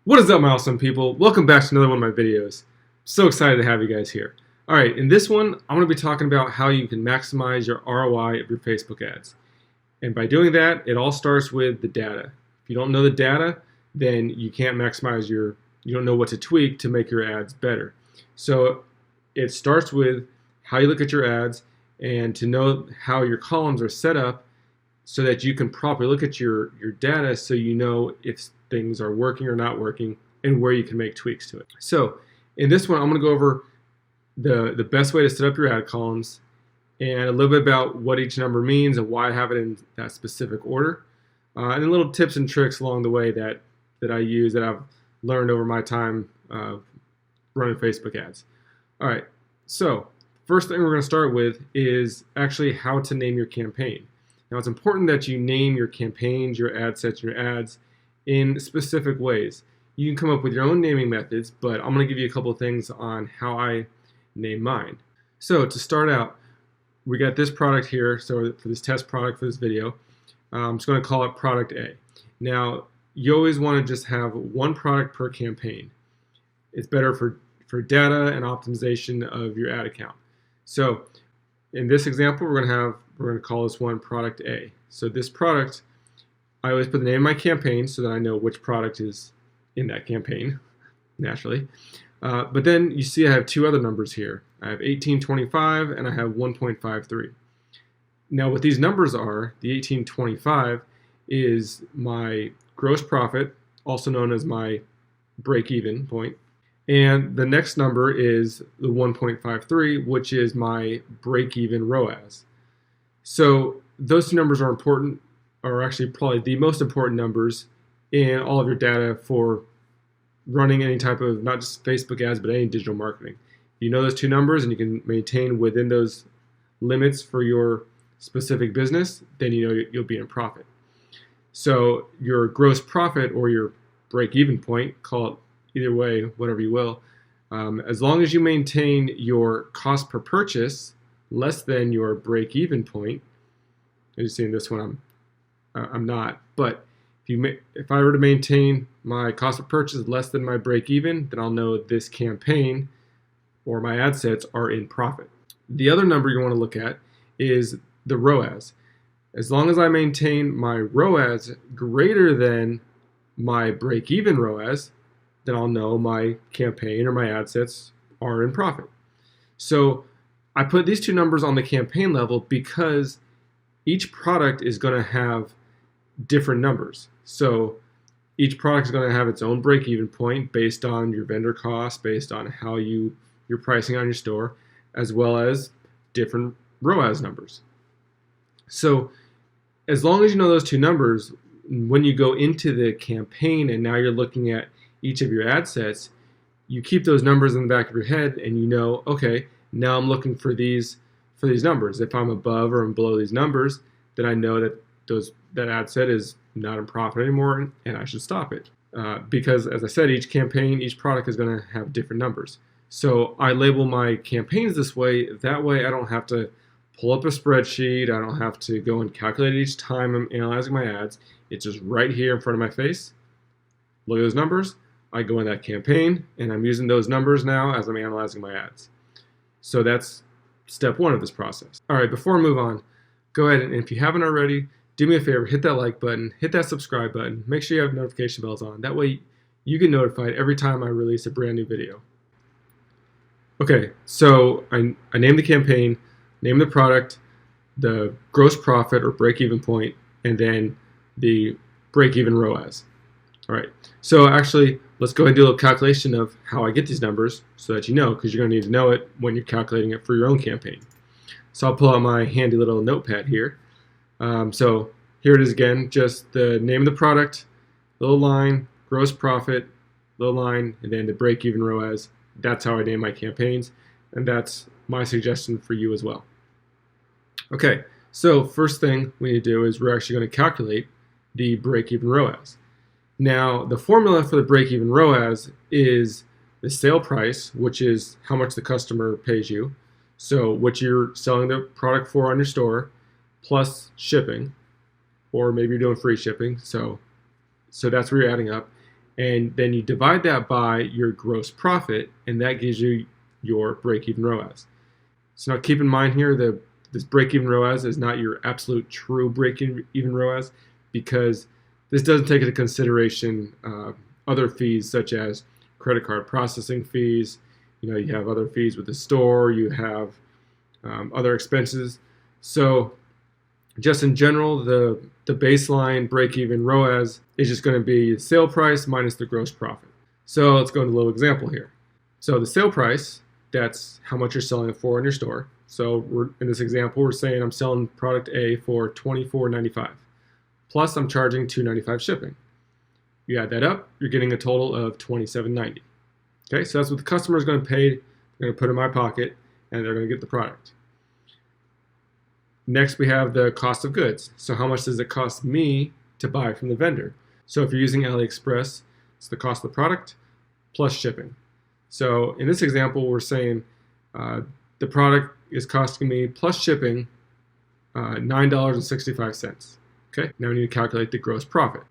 What is up, my awesome people? Welcome back to another one of my videos. So excited to have you guys here. Alright, in this one, I'm going to be talking about how you can maximize your ROI of your Facebook ads. And by doing that, it all starts with the data. If you don't know the data, then you can't maximize you don't know what to tweak to make your ads better. So it starts with how you look at your ads and to know how your columns are set up so that you can properly look at your data so you know if things are working or not working and where you can make tweaks to it. So in this one, I'm going to go over the best way to set up your ad columns and a little bit about what each number means and why I have it in that specific order, and little tips and tricks along the way that I use that I've learned over my time running Facebook ads. All right, so first thing we're going to start with is actually how to name your campaign. Now, it's important that you name your campaigns, your ad sets, your ads in specific ways. You can come up with your own naming methods, but I'm going to give you a couple of things on how I name mine. So to start out, we got this product here. So for this test product for this video, I'm just going to call it product A. Now, you always want to just have one product per campaign. It's better for data and optimization of your ad account. So in this example, we're going to call this one product A. So this product, I always put the name of my campaign so that I know which product is in that campaign, naturally. But then you see I have two other numbers here. I have 1825 and I have 1.53. Now what these numbers are, the 1825 is my gross profit, also known as my break-even point. And the next number is the 1.53, which is my break-even ROAS. So those two numbers are important, are actually probably the most important numbers in all of your data for running any type of, not just Facebook ads, but any digital marketing. You know those two numbers and you can maintain within those limits for your specific business, then you know you'll be in profit. So your gross profit or your break-even point, call it either way, whatever you will, as long as you maintain your cost per purchase less than your break-even point, as you see in this one, I'm not, but if I were to maintain my cost per purchase less than my break-even, then I'll know this campaign or my ad sets are in profit. The other number you want to look at is the ROAS. As long as I maintain my ROAS greater than my break-even ROAS, then I'll know my campaign or my ad sets are in profit. So I put these two numbers on the campaign level because each product is going to have different numbers. So each product is going to have its own break-even point based on your vendor costs, based on how you're pricing on your store, as well as different ROAS numbers. So as long as you know those two numbers, when you go into the campaign and now you're looking at each of your ad sets, you keep those numbers in the back of your head and you know, okay, now I'm looking for these numbers. If I'm above or I'm below these numbers, then I know that that ad set is not in profit anymore and I should stop it. Because as I said, each campaign, each product is going to have different numbers. So I label my campaigns this way. That way I don't have to pull up a spreadsheet. I don't have to go and calculate it each time I'm analyzing my ads. It's just right here in front of my face. Look at those numbers. I go in that campaign and I'm using those numbers now as I'm analyzing my ads. So that's step one of this process. All right, before I move on, go ahead and if you haven't already, do me a favor, hit that like button, hit that subscribe button, make sure you have notification bells on. That way you get notified every time I release a brand new video. Okay, so I name the campaign, name the product, the gross profit or break-even point, and then the break-even ROAS. All right, so actually, let's go ahead and do a little calculation of how I get these numbers so that you know, because you're going to need to know it when you're calculating it for your own campaign. So I'll pull out my handy little notepad here. So here it is again, just the name of the product, little line, gross profit, little line, and then the break-even ROAS. That's how I name my campaigns, and that's my suggestion for you as well. Okay, so first thing we need to do is we're actually going to calculate the break-even ROAS. Now, the formula for the break-even ROAS is the sale price, which is how much the customer pays you. So what you're selling the product for on your store, plus shipping, or maybe you're doing free shipping. So that's where you're adding up. And then you divide that by your gross profit, and that gives you your break-even ROAS. So now keep in mind here that this break-even ROAS is not your absolute true break-even ROAS, because this doesn't take into consideration other fees such as credit card processing fees. You have other fees with the store, you have other expenses. So just in general, the baseline break-even ROAS is just going to be sale price minus the gross profit. So let's go into a little example here. So the sale price, that's how much you're selling it for in your store. So in this example, we're saying I'm selling product A for $24.95. Plus I'm charging $2.95 shipping. You add that up, you're getting a total of $27.90. Okay, so that's what the customer is going to pay. They're going to put in my pocket, and they're going to get the product. Next, we have the cost of goods. So how much does it cost me to buy from the vendor? So if you're using AliExpress, it's the cost of the product plus shipping. So in this example, we're saying the product is costing me plus shipping $9.65. Okay, now we need to calculate the gross profit.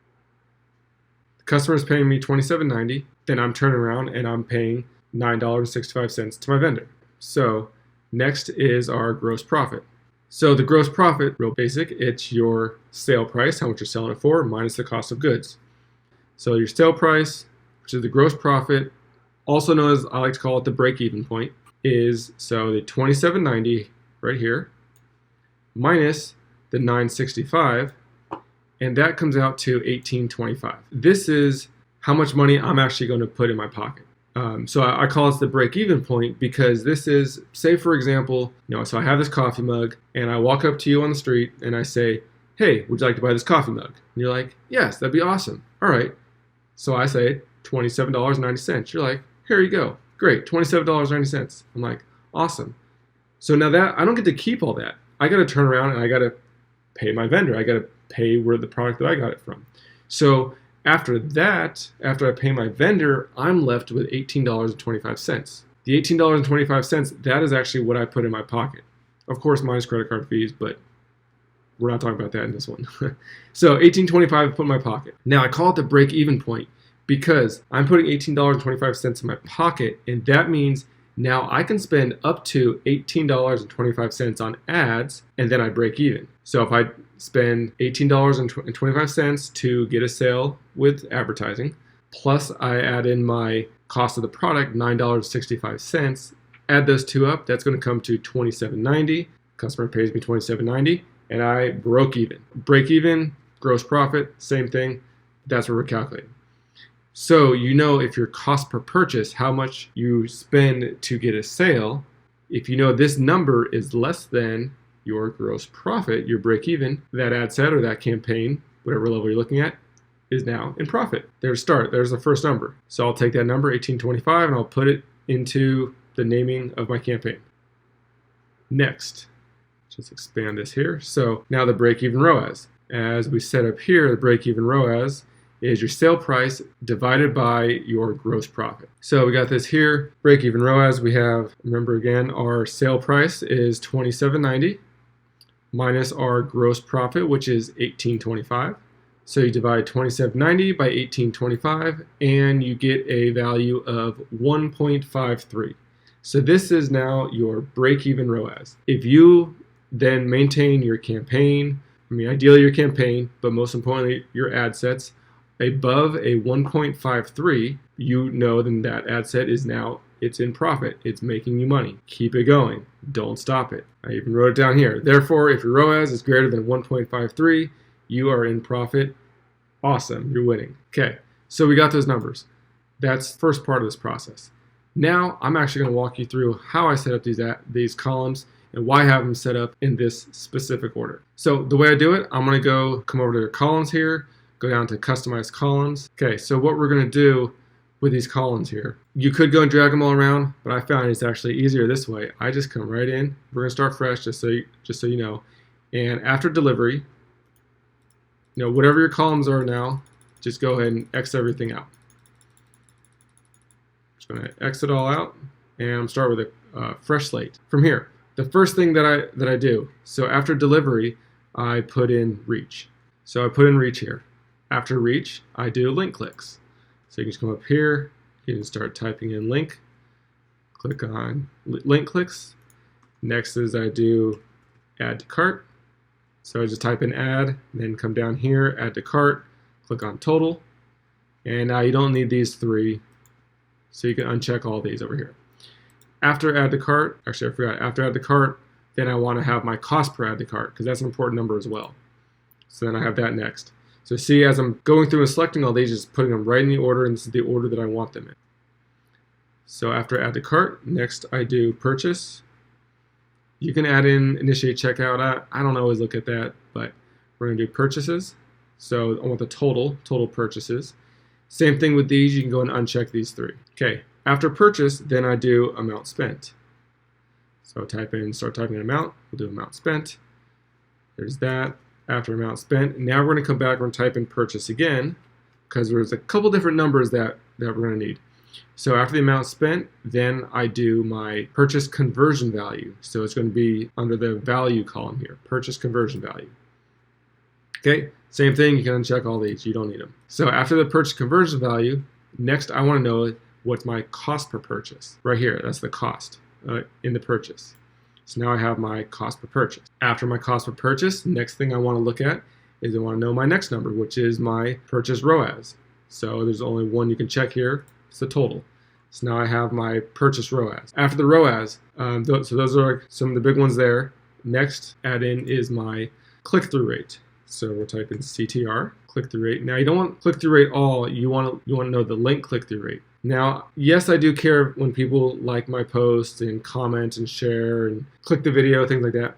The customer is paying me $27.90, then I'm turning around and I'm paying $9.65 to my vendor. So next is our gross profit. So the gross profit, real basic, it's your sale price, how much you're selling it for, minus the cost of goods. So your sale price, which is the gross profit, also known as, I like to call it the break-even point, is so the $27.90 right here, minus the $9.65, and that comes out to $18.25. This is how much money I'm actually going to put in my pocket. So I call this the break-even point because this is, say for example, so I have this coffee mug and I walk up to you on the street and I say, hey, would you like to buy this coffee mug? And you're like, yes, that'd be awesome. All right. So I say $27.90. You're like, here you go. Great, $27.90. I'm like, awesome. So now that I don't get to keep all that. I got to turn around and I got to pay my vendor. I got to pay where the product that I got it from. So after that, after I pay my vendor, I'm left with $18.25. The $18.25, that is actually what I put in my pocket. Of course, minus credit card fees, but we're not talking about that in this one. So $18.25 I put in my pocket. Now I call it the break-even point because I'm putting $18.25 in my pocket, and that means now I can spend up to $18.25 on ads, and then I break even. So if I spend $18.25 to get a sale with advertising, plus I add in my cost of the product, $9.65, add those two up, that's going to come to $27.90. Customer pays me $27.90, and I broke even. Break even, gross profit, same thing. That's what we're calculating. So if your cost per purchase, how much you spend to get a sale, if you know this number is less than your gross profit, your break even, that ad set or that campaign, whatever level you're looking at, is now in profit. There's the first number. So I'll take that number, $18.25, and I'll put it into the naming of my campaign. Next, just expand this here. So now the break-even ROAS. As we set up here, the break-even ROAS is your sale price divided by your gross profit. So we got this here, break-even ROAS. We have, remember again, our sale price is $27.90 minus our gross profit, which is $18.25. So you divide $27.90 by $18.25 and you get a value of 1.53. So this is now your break-even ROAS. If you then maintain your campaign, ideally your campaign, but most importantly your ad sets, above a 1.53, then that ad set is now, it's in profit. It's making you money. Keep it going. Don't stop it. I even wrote it down here. Therefore, if your ROAS is greater than 1.53, you are in profit. Awesome. You're winning. Okay, so we got those numbers. That's the first part of this process. Now, I'm actually going to walk you through how I set up these columns and why I have them set up in this specific order. So the way I do it, I'm going to come over to the columns here, go down to customize columns. Okay, so what we're going to do with these columns here, you could go and drag them all around, but I found it's actually easier this way. I just come right in. We're going to start fresh, just so you know. And after delivery, whatever your columns are now, just go ahead and X everything out. Just going to exit all out and start with a fresh slate. From here, the first thing that I do, so after delivery, I put in reach. So I put in reach here. After reach, I do link clicks. So you can just come up here, you can start typing in link, click on link clicks. Next is I do add to cart. So I just type in add, then come down here, add to cart, click on total. And now you don't need these three, so you can uncheck all these over here. After add to cart, actually I forgot, after add to cart, then I want to have my cost per add to cart, because that's an important number as well. So then I have that next. So see, as I'm going through and selecting all these, just putting them right in the order, and this is the order that I want them in. So after add to cart, next I do purchase. You can add in initiate checkout. I don't always look at that, but we're going to do purchases. So I want the total purchases. Same thing with these, you can go and uncheck these three. Okay, after purchase, then I do amount spent. So start typing in amount, we'll do amount spent. There's that. After amount spent, now we're going to come back and type in purchase again, because there's a couple different numbers that we're going to need. So after the amount spent, then I do my purchase conversion value. So it's going to be under the value column here, purchase conversion value. Okay, same thing, you can uncheck all these, you don't need them. So after the purchase conversion value, next I want to know what's my cost per purchase. Right here, that's the cost in the purchase. So now I have my cost per purchase. After my cost per purchase, next thing I want to look at is I want to know my next number, which is my purchase ROAS. So there's only one you can check here, it's the total. So now I have my purchase ROAS. After the ROAS, so those are some of the big ones there. Next add in is my click-through rate. So we'll type in CTR, click-through rate. Now you don't want click-through rate all, you want to know the link click-through rate. Now, yes, I do care when people like my posts and comment and share and click the video, things like that,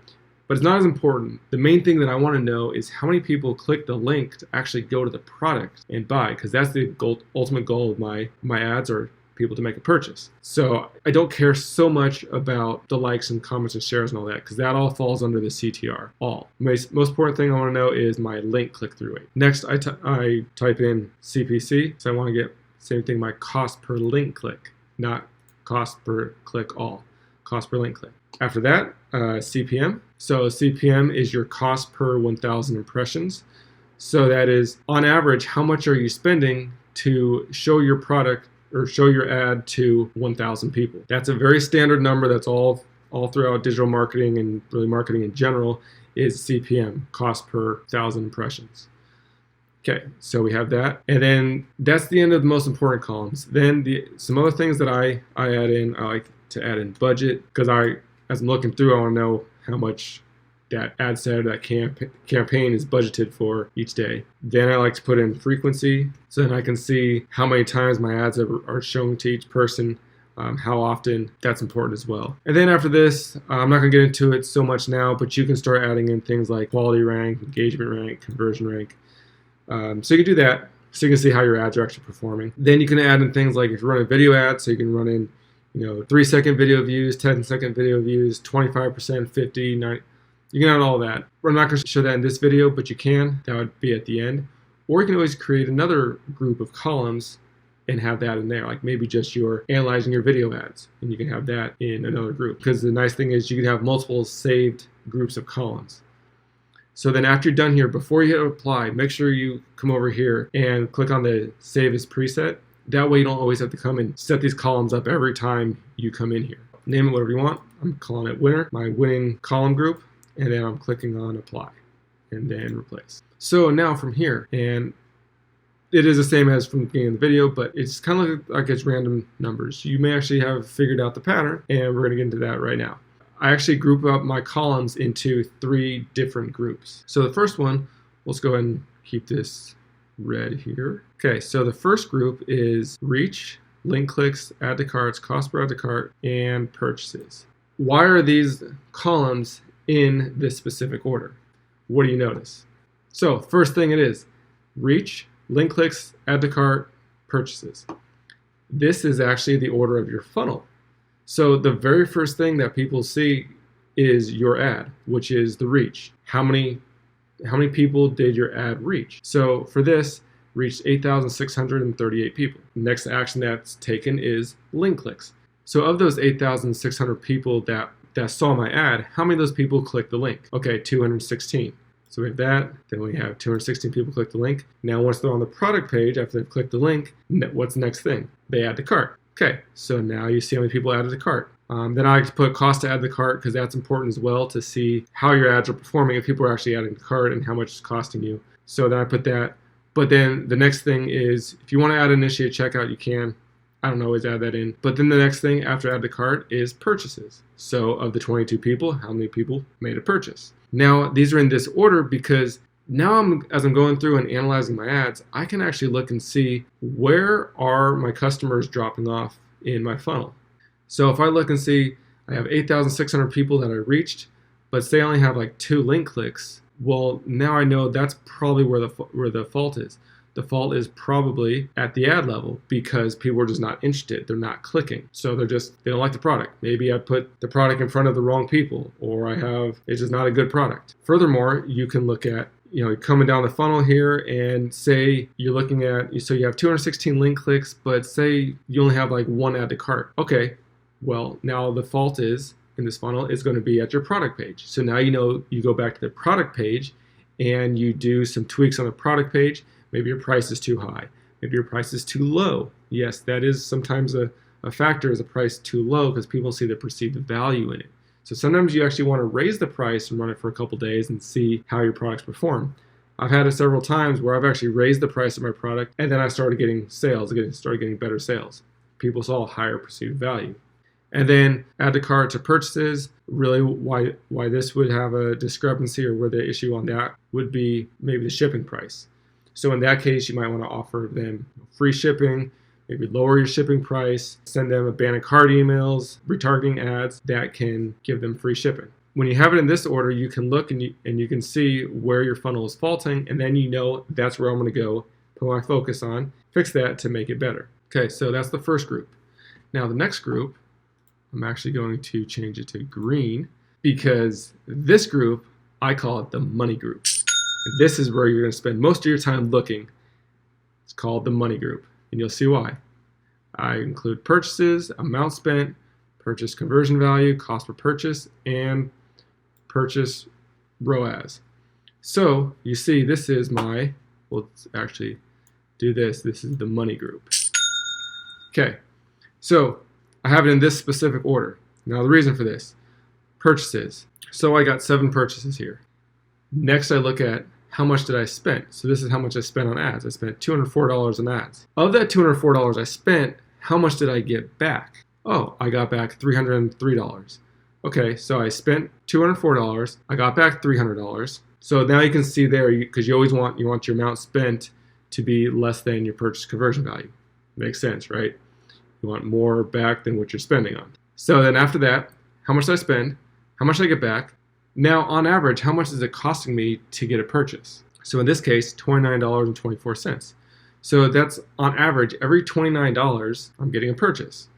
but it's not as important. The main thing that I want to know is how many people click the link to actually go to the product and buy, because that's the ultimate goal of my ads, are people to make a purchase. So I don't care so much about the likes and comments and shares and all that, because that all falls under the CTR, all. Most important thing I want to know is my link click-through rate. Next, I type in CPC, so I want to get, same thing, my cost per link click, not cost per click all, cost per link click. After that, CPM. So CPM is your cost per 1,000 impressions. So that is, on average, how much are you spending to show your product or show your ad to 1,000 people. That's a very standard number that's all throughout digital marketing and really marketing in general, is CPM, cost per 1,000 impressions. Okay, so we have that. And then that's the end of the most important columns. Then some other things that I add in, I like to add in budget, because as I'm looking through, I want to know how much that ad set or that campaign is budgeted for each day. Then I like to put in frequency, so then I can see how many times my ads are shown to each person, how often. That's important as well. And then after this, I'm not going to get into it so much now, but you can start adding in things like quality rank, engagement rank, conversion rank. So you can do that, so you can see how your ads are actually performing. Then you can add in things like if you're running video ads, so you can run in 3-second video views, 10-second video views, 25%, 50, 90. You can add all that. We're not going to show that in this video, but you can. That would be at the end. Or you can always create another group of columns and have that in there, like maybe just you're analyzing your video ads, and you can have that in another group. Because the nice thing is you can have multiple saved groups of columns. So then after you're done here, before you hit apply, make sure you come over here and click on the save as preset. That way you don't always have to come and set these columns up every time you come in here. Name it whatever you want. I'm calling it winner, my winning column group, and then I'm clicking on apply and then replace. So now from here, and it is the same as from the beginning of the video, but it's kind of like it's random numbers. You may actually have figured out the pattern, and we're going to get into that right now. I actually group up my columns into 3 different groups. So the first one, let's go ahead and keep this red here. Okay, so the first group is reach, link clicks, add to carts, cost per add to cart, and purchases. Why are these columns in this specific order? What do you notice? So first thing it is reach, link clicks, add to cart, purchases. This is actually the order of your funnel. So the very first thing that people see is your ad, which is the reach. How many people did your ad reach? So for this, reached 8,638 people. The next action that's taken is link clicks. So of those 8,600 people that saw my ad, how many of those people clicked the link? Okay, 216. So we have that. Then we have 216 people click the link. Now once they're on the product page, after they've clicked the link, what's the next thing? They add to cart. Okay, so now you see how many people added to cart. Then I put cost to add to cart because that's important as well to see how your ads are performing, if people are actually adding to cart and how much it's costing you. So then I put that. But then the next thing is, if you want to add initiate checkout, you can. I don't always add that in. But then the next thing after add to cart is purchases. So of the 22 people, how many people made a purchase? Now these are in this order because now as I'm going through and analyzing my ads, I can actually look and see where are my customers dropping off in my funnel. So if I look and see I have 8,600 people that I reached, but say I only have like 2 link clicks, well, now I know that's probably where the fault is. The fault is probably at the ad level because people are just not interested. They're not clicking. So they don't like the product. Maybe I put the product in front of the wrong people, or it's just not a good product. Furthermore, you can look at, coming down the funnel here and say you're looking at, so you have 216 link clicks, but say you only have like 1 add to cart. Okay, well, now the fault is in this funnel is going to be at your product page. So now you go back to the product page and you do some tweaks on the product page. Maybe your price is too high. Maybe your price is too low. Yes, that is sometimes a factor, is a price too low because people see the perceived value in it. So sometimes you actually want to raise the price and run it for a couple days and see how your products perform. I've had it several times where I've actually raised the price of my product and then I started getting sales, started getting better sales. People saw a higher perceived value. And then add to cart to purchases. Really why this would have a discrepancy, or where the issue on that would be maybe the shipping price. So in that case, you might want to offer them free shipping, maybe lower your shipping price, send them abandoned cart emails, retargeting ads that can give them free shipping. When you have it in this order, you can look and you can see where your funnel is faulting, and then that's where I'm going to go, put my focus on, fix that to make it better. Okay, so that's the first group. Now the next group, I'm actually going to change it to green because this group, I call it the money group. And this is where you're going to spend most of your time looking. It's called the money group, and you'll see why. I include purchases, amount spent, purchase conversion value, cost per purchase, and purchase ROAS. So you see this is let's actually do this. This is the money group. Okay, so I have it in this specific order. Now the reason for this, purchases. So I got 7 purchases here. Next I look at how much did I spend. So this is how much I spent on ads. I spent $204 on ads. Of that $204 I spent, how much did I get back? Oh, I got back $303. Okay, so I spent $204, I got back $300. So now you can see there, because you always want your amount spent to be less than your purchase conversion value. Makes sense, right? You want more back than what you're spending on. So then after that, how much did I spend? How much did I get back? Now, on average, how much is it costing me to get a purchase? So in this case, $29.24. So that's on average, every $29, I'm getting a purchase.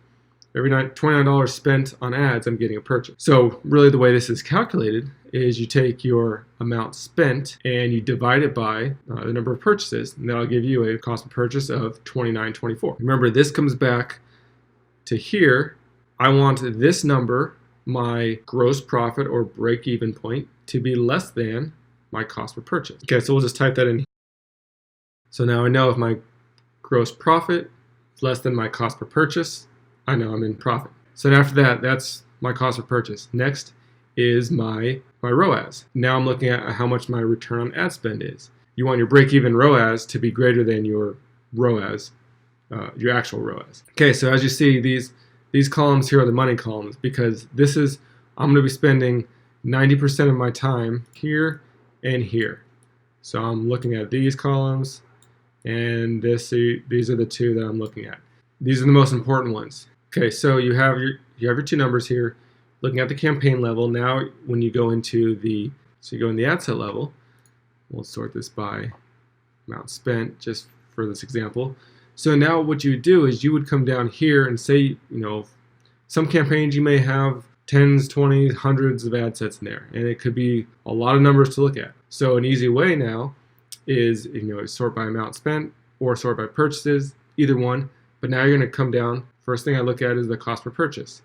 Every $29 spent on ads, I'm getting a purchase. So really the way this is calculated is you take your amount spent and you divide it by the number of purchases, and that'll give you a cost per purchase of $29.24. Remember, this comes back to here. I want this number, my gross profit or break-even point, to be less than my cost per purchase. Okay, so we'll just type that in here. So now I know if my gross profit is less than my cost per purchase, I know I'm in profit. So after that, that's my cost per purchase. Next is my ROAS. Now I'm looking at how much my return on ad spend is. You want your break-even ROAS to be greater than your ROAS, your actual ROAS. Okay, so as you see, these columns here are the money columns, because I'm going to be spending 90% of my time here and here. So I'm looking at these columns, and these are the 2 that I'm looking at. These are the most important ones. Okay, so you have your 2 numbers here. Looking at the campaign level, now when you go into you go in the ad set level, we'll sort this by amount spent just for this example. So now what you would do is you would come down here and say, some campaigns you may have 10s, 20s, hundreds of ad sets in there, and it could be a lot of numbers to look at. So an easy way now is, sort by amount spent or sort by purchases, either one. But now you're going to come down. First thing I look at is the cost per purchase.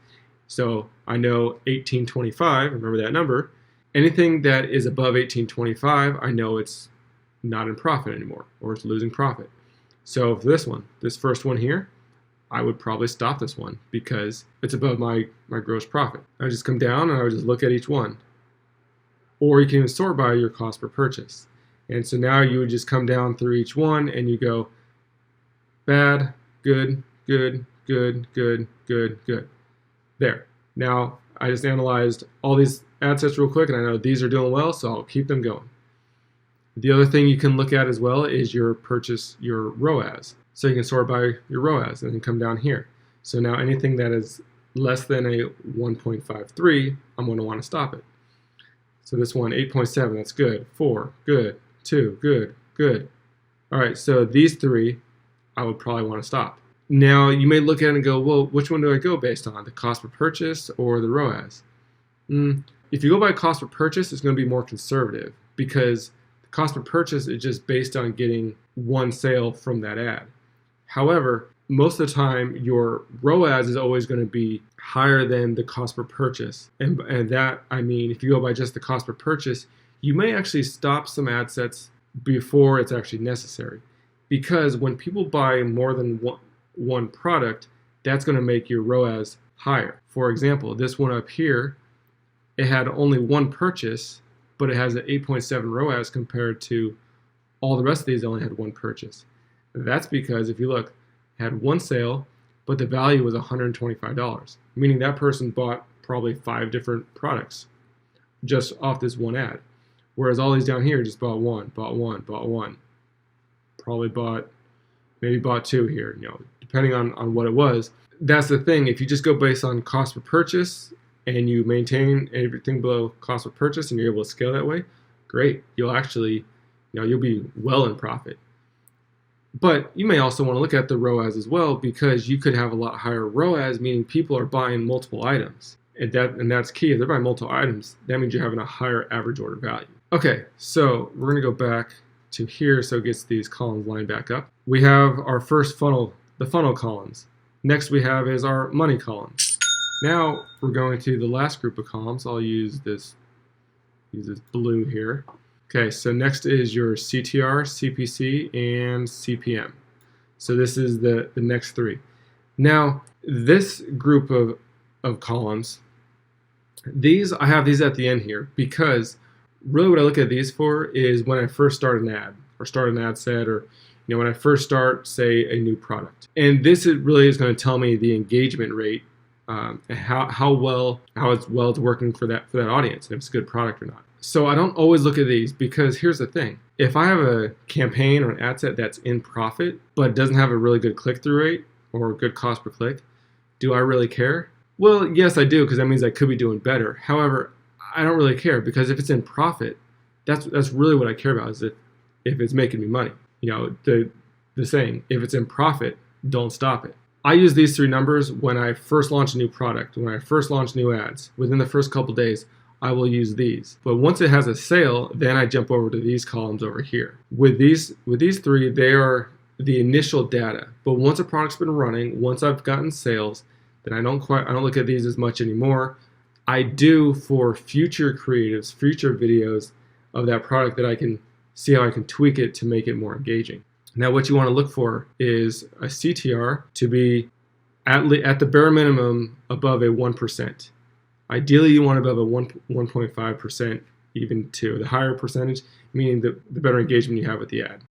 So I know $18.25, remember that number, Anything that is above 1825, I know it's not in profit anymore, or it's losing profit. So for this first one here, I would probably stop this one because it's above my gross profit. I would just come down and I would just look at each one. Or you can even sort by your cost per purchase. And so now you would just come down through each one and you go bad, good, good, good, good, good, good. There. Now I just analyzed all these ad sets real quick and I know these are doing well, so I'll keep them going. The other thing you can look at as well is your ROAS. So you can sort by your ROAS and then come down here. So now anything that is less than a 1.53, I'm going to want to stop it. So this one, 8.7, that's good. 4, good. 2, good, good. All right, so these three, I would probably want to stop. Now, you may look at it and go, well, which one do I go based on, the cost per purchase or the ROAS? If you go by cost per purchase, it's going to be more conservative because the cost per purchase is just based on getting one sale from that ad. However, most of the time, your ROAS is always going to be higher than the cost per purchase. And that, I mean, if you go by just the cost per purchase, you may actually stop some ad sets before it's actually necessary. Because when people buy more than one product, that's going to make your ROAS higher. For example, this one up here, it had only one purchase, but it has an 8.7 ROAS compared to all the rest of these only had one purchase. That's because if you look, it had one sale, but the value was $125, meaning that person bought probably 5 different products just off this one ad. Whereas all these down here just bought one. Probably maybe bought 2 here, depending on what it was. That's the thing, if you just go based on cost per purchase and you maintain everything below cost per purchase and you're able to scale that way, great. You'll actually, you'll be well in profit. But you may also want to look at the ROAS as well because you could have a lot higher ROAS, meaning people are buying multiple items. And that's key. If they're buying multiple items, that means you're having a higher average order value. Okay, so we're going to go back to here so it gets these columns lined back up. We have our first funnel, the funnel columns. Next we have is our money column. Now we're going to the last group of columns. I'll use this blue here. Okay, so next is your CTR, CPC, and CPM. So this is the next 3. Now, this group of columns, I have these at the end here because really what I look at these for is when I first start an ad or start an ad set or when I first start, say, a new product. And this really is going to tell me the engagement rate, how it's working for that audience, and if it's a good product or not. So I don't always look at these because here's the thing. If I have a campaign or an ad set that's in profit but doesn't have a really good click-through rate or good cost per click, do I really care? Well, yes, I do because that means I could be doing better. However, I don't really care because if it's in profit, that's really what I care about is if it's making me money. The saying, if it's in profit, don't stop it. I use these 3 numbers when I first launch a new product, when I first launch new ads. Within the first couple days, I will use these. But once it has a sale, then I jump over to these columns over here. With these 3, they are the initial data. But once a product's been running, once I've gotten sales, then I don't look at these as much anymore. I do for future creatives, future videos of that product that I can see how I can tweak it to make it more engaging. Now what you want to look for is a CTR to be at the bare minimum above a 1%. Ideally, you want above a 1.5%, even 2. The higher percentage, meaning the better engagement you have with the ad.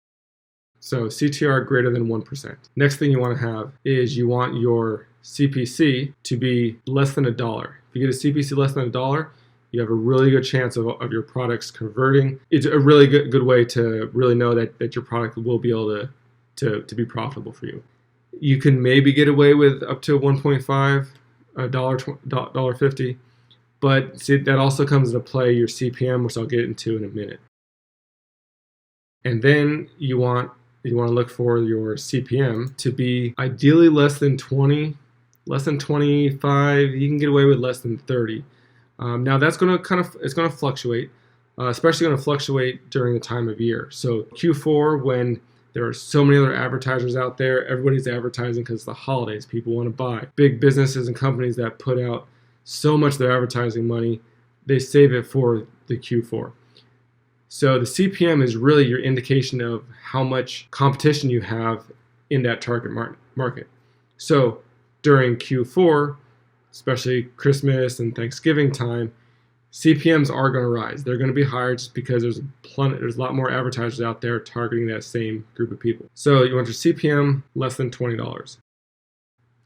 So CTR greater than 1%. Next thing you want to have is you want your CPC to be less than $1. If you get a CPC less than $1, you have a really good chance of your products converting. It's a really good way to really know that your product will be able to be profitable for you. You can maybe get away with up to 1.5, $1.50. But see, that also comes into play your CPM, which I'll get into in a minute. And then you want to look for your CPM to be ideally less than 20, less than 25. You can get away with less than 30. Now that's going to fluctuate, especially going to fluctuate during the time of year. So Q4, when there are so many other advertisers out there, everybody's advertising because it's the holidays. People want to buy. Big businesses and companies that put out so much of their advertising money, they save it for the Q4. So the CPM is really your indication of how much competition you have in that target market. So during Q4, especially Christmas and Thanksgiving time, CPMs are going to rise. They're going to be higher just because there's a lot more advertisers out there targeting that same group of people. So you want your CPM less than $20.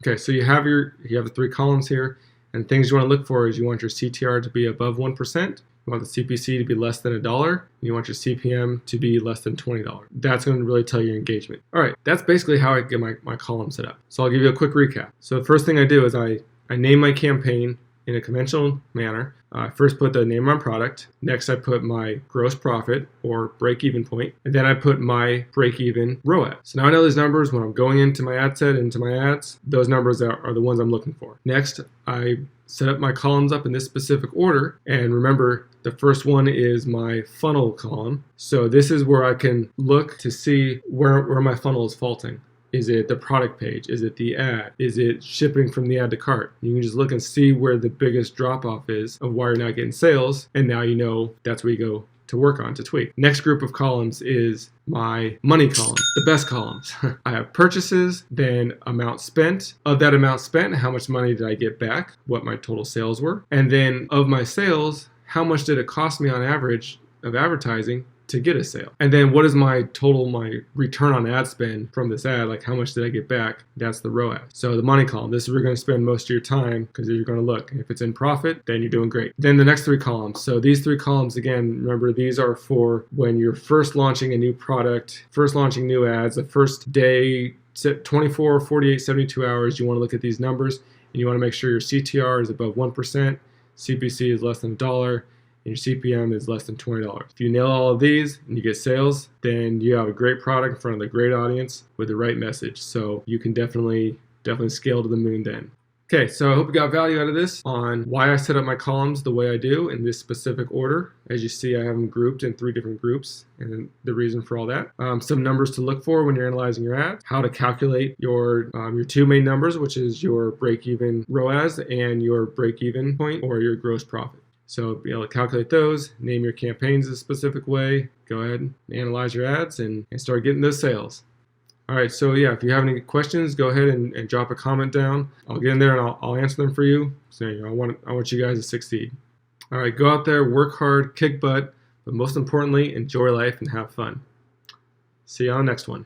Okay, so you have the 3 columns here, and things you want to look for is you want your CTR to be above 1%. You want the CPC to be less than $1, and you want your CPM to be less than $20. That's going to really tell your engagement. All right, that's basically how I get my column set up. So I'll give you a quick recap. So the first thing I do is I name my campaign in a conventional manner. I first put the name of my product. Next, I put my gross profit or break-even point. And then I put my break-even ROAS. So now I know those numbers when I'm going into my ad set, into my ads. Those numbers are the ones I'm looking for. Next, I set up my columns up in this specific order. And remember, the first one is my funnel column. So this is where I can look to see where my funnel is faulting. Is it the product page? Is it the ad? Is it shipping from the ad to cart? You can just look and see where the biggest drop off is of why you're not getting sales. And now you know that's where you go to work on, to tweak. Next group of columns is my money column, the best columns. I have purchases, then amount spent. Of that amount spent, how much money did I get back? What my total sales were. And then of my sales, how much did it cost me on average of advertising to get a sale? And then what is my return on ad spend from this ad? Like how much did I get back? That's the ROAS. So the money column, this is where you're going to spend most of your time because you're going to look. If it's in profit, then you're doing great. Then the next 3 columns. So these 3 columns, again, remember these are for when you're first launching a new product, first launching new ads, the first day, 24, 48, 72 hours, you want to look at these numbers and you want to make sure your CTR is above 1%, CPC is less than $1, and your CPM is less than $20. If you nail all of these and you get sales, then you have a great product in front of a great audience with the right message. So you can definitely scale to the moon then. Okay, so I hope you got value out of this on why I set up my columns the way I do in this specific order. As you see, I have them grouped in 3 different groups and the reason for all that. Some numbers to look for when you're analyzing your ads, how to calculate your 2 main numbers, which is your break-even ROAS and your break-even point or your gross profit. So be able to calculate those, name your campaigns a specific way, go ahead and analyze your ads and start getting those sales. All right, so yeah, if you have any questions, go ahead and drop a comment down. I'll get in there and I'll answer them for you. So I want you guys to succeed. All right, go out there, work hard, kick butt, but most importantly, enjoy life and have fun. See you on the next one.